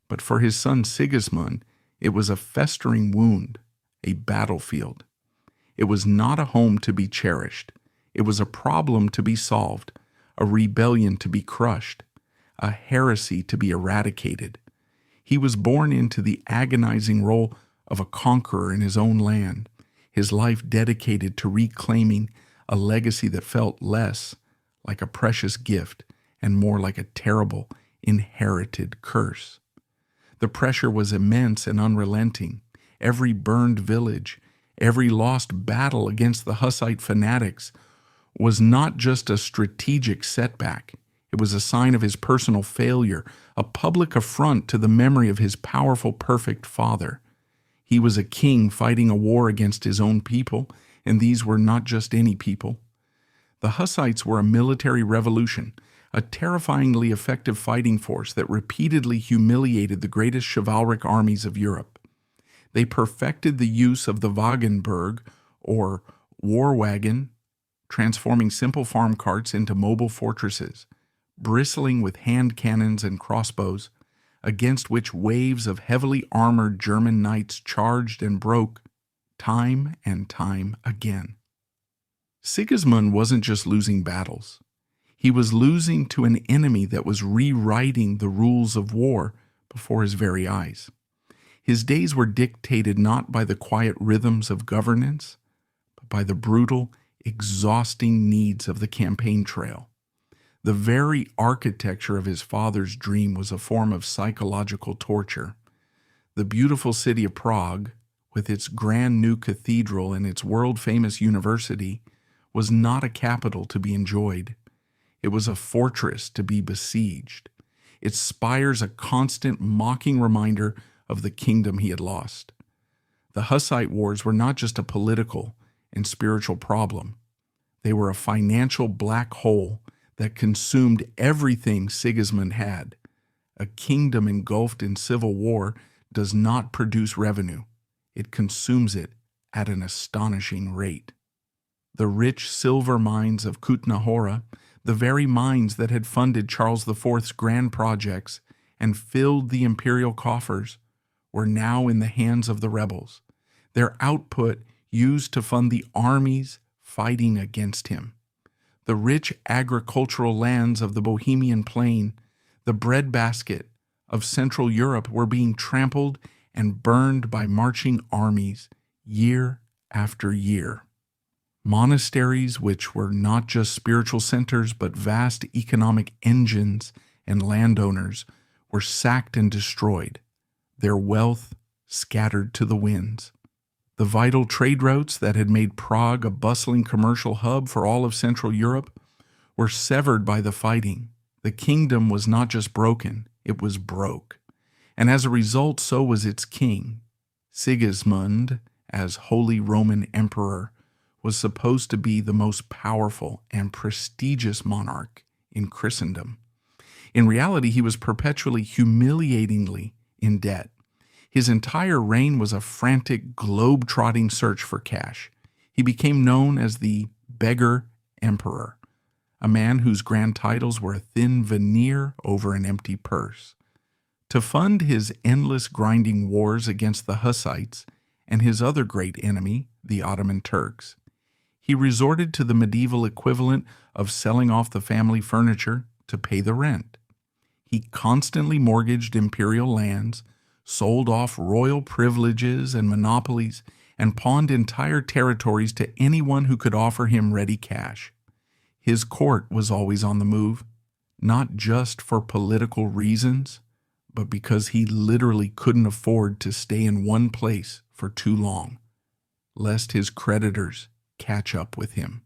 But for his son Sigismund, It was a festering wound, a battlefield. It was not a home to be cherished. It was a problem to be solved, a rebellion to be crushed, a heresy to be eradicated. He was born into the agonizing role of a conqueror in his own land, his life dedicated to reclaiming a legacy that felt less like a precious gift and more like a terrible, inherited curse. The pressure was immense and unrelenting. Every burned village, every lost battle against the Hussite fanatics was not just a strategic setback. It was a sign of his personal failure, a public affront to the memory of his powerful, perfect father. He was a king fighting a war against his own people, and these were not just any people. The Hussites were a military revolution, a terrifyingly effective fighting force that repeatedly humiliated the greatest chivalric armies of Europe. They perfected the use of the Wagenburg, or war wagon, transforming simple farm carts into mobile fortresses, bristling with hand cannons and crossbows, against which waves of heavily armored German knights charged and broke time and time again. Sigismund wasn't just losing battles. He was losing to an enemy that was rewriting the rules of war before his very eyes. His days were dictated not by the quiet rhythms of governance, but by the brutal, exhausting needs of the campaign trail. The very architecture of his father's dream was a form of psychological torture. The beautiful city of Prague, with its grand new cathedral and its world-famous university, was not a capital to be enjoyed. It was a fortress to be besieged. Its spires a constant mocking reminder of the kingdom he had lost. The Hussite wars were not just a political and spiritual problem. They were a financial black hole that consumed everything Sigismund had. A kingdom engulfed in civil war does not produce revenue. It consumes it at an astonishing rate. The rich silver mines of Kutna Hora, the very mines that had funded Charles IV's grand projects and filled the imperial coffers, were now in the hands of the rebels, their output used to fund the armies fighting against him. The rich agricultural lands of the Bohemian Plain, the breadbasket of Central Europe, were being trampled and burned by marching armies year after year. Monasteries, which were not just spiritual centers but vast economic engines and landowners, were sacked and destroyed, their wealth scattered to the winds. The vital trade routes that had made Prague a bustling commercial hub for all of Central Europe were severed by the fighting. The kingdom was not just broken, it was broke. And as a result, so was its king. Sigismund, as Holy Roman Emperor, was supposed to be the most powerful and prestigious monarch in Christendom. In reality, he was perpetually, humiliatingly in debt. His entire reign was a frantic, globe-trotting search for cash. He became known as the Beggar Emperor, a man whose grand titles were a thin veneer over an empty purse. To fund his endless grinding wars against the Hussites and his other great enemy, the Ottoman Turks, he resorted to the medieval equivalent of selling off the family furniture to pay the rent. He constantly mortgaged imperial lands, sold off royal privileges and monopolies, and pawned entire territories to anyone who could offer him ready cash. His court was always on the move, not just for political reasons, but because he literally couldn't afford to stay in one place for too long, lest his creditors catch up with him.